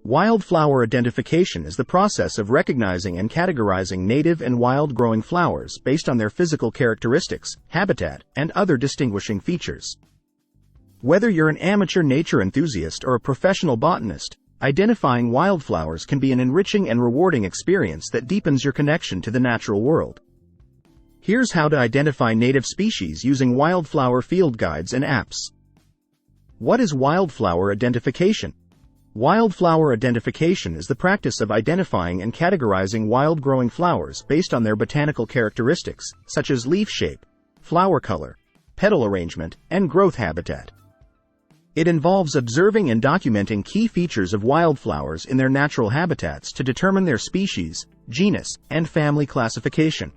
Wildflower identification is the process of recognizing and categorizing native and wild-growing flowers based on their physical characteristics, habitat, and other distinguishing features. Whether you're an amateur nature enthusiast or a professional botanist, identifying wildflowers can be an enriching and rewarding experience that deepens your connection to the natural world. Here's how to identify native species using wildflower field guides and apps. What is wildflower identification? Wildflower identification is the practice of identifying and categorizing wild-growing flowers based on their botanical characteristics, such as leaf shape, flower color, petal arrangement, and growth habitat. It involves observing and documenting key features of wildflowers in their natural habitats to determine their species, genus, and family classification.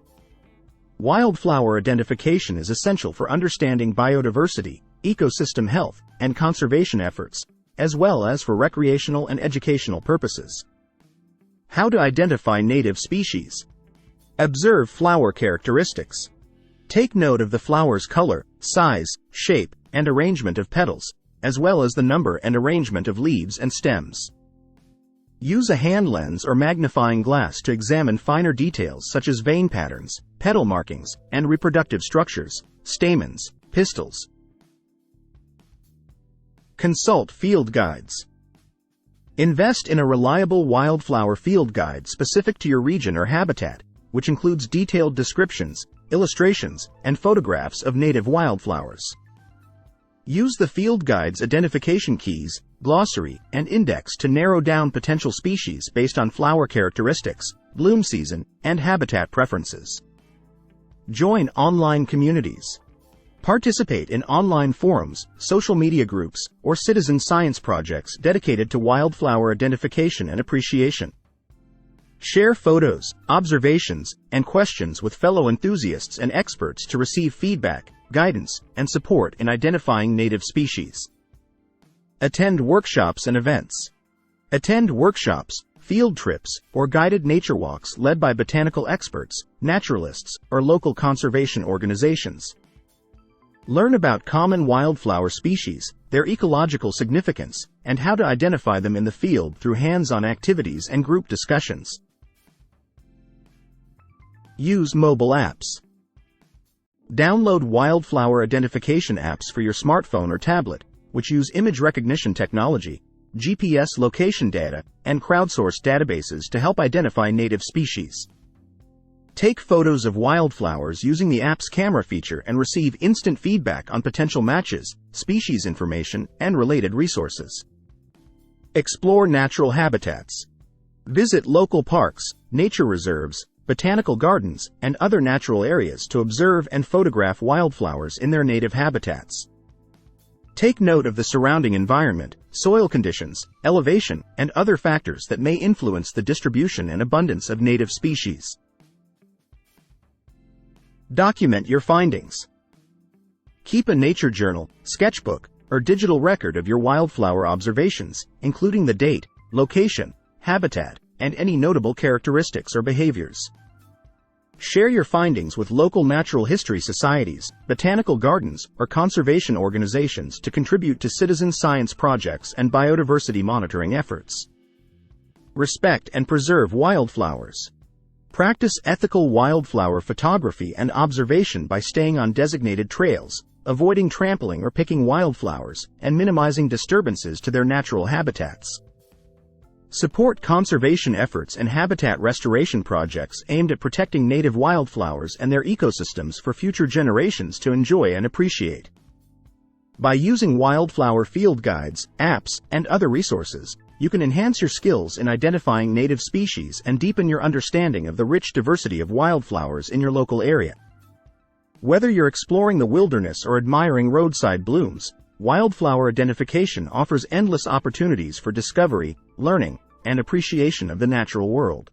Wildflower identification is essential for understanding biodiversity, ecosystem health, and conservation efforts, as well as for recreational and educational purposes. How to identify native species. Observe flower characteristics. Take note of the flower's color, size, shape, and arrangement of petals, as well as the number and arrangement of leaves and stems. Use a hand lens or magnifying glass to examine finer details such as vein patterns, petal markings, and reproductive structures, stamens, pistils. Consult field guides. Invest in a reliable wildflower field guide specific to your region or habitat, which includes detailed descriptions, illustrations, and photographs of native wildflowers. Use the field guide's identification keys, glossary, and index to narrow down potential species based on flower characteristics, bloom season, and habitat preferences. Join online communities. Participate in online forums, social media groups, or citizen science projects dedicated to wildflower identification and appreciation. Share photos, observations, and questions with fellow enthusiasts and experts to receive feedback, guidance, and support in identifying native species. Attend workshops and events. Attend workshops, field trips, or guided nature walks led by botanical experts, naturalists, or local conservation organizations. Learn about common wildflower species, their ecological significance, and how to identify them in the field through hands-on activities and group discussions. Use mobile apps. Download wildflower identification apps for your smartphone or tablet, which use image recognition technology, GPS location data, and crowdsourced databases to help identify native species. Take photos of wildflowers using the app's camera feature and receive instant feedback on potential matches, species information, and related resources. Explore natural habitats. Visit local parks, nature reserves, botanical gardens, and other natural areas to observe and photograph wildflowers in their native habitats. Take note of the surrounding environment, soil conditions, elevation, and other factors that may influence the distribution and abundance of native species. Document your findings. Keep a nature journal, sketchbook, or digital record of your wildflower observations, including the date, location, habitat, and any notable characteristics or behaviors. Share your findings with local natural history societies, botanical gardens, or conservation organizations to contribute to citizen science projects and biodiversity monitoring efforts. Respect and preserve wildflowers. Practice ethical wildflower photography and observation by staying on designated trails, avoiding trampling or picking wildflowers, and minimizing disturbances to their natural habitats. Support conservation efforts and habitat restoration projects aimed at protecting native wildflowers and their ecosystems for future generations to enjoy and appreciate. By using wildflower field guides, apps, and other resources, you can enhance your skills in identifying native species and deepen your understanding of the rich diversity of wildflowers in your local area. Whether you're exploring the wilderness or admiring roadside blooms, wildflower identification offers endless opportunities for discovery, learning, and appreciation of the natural world.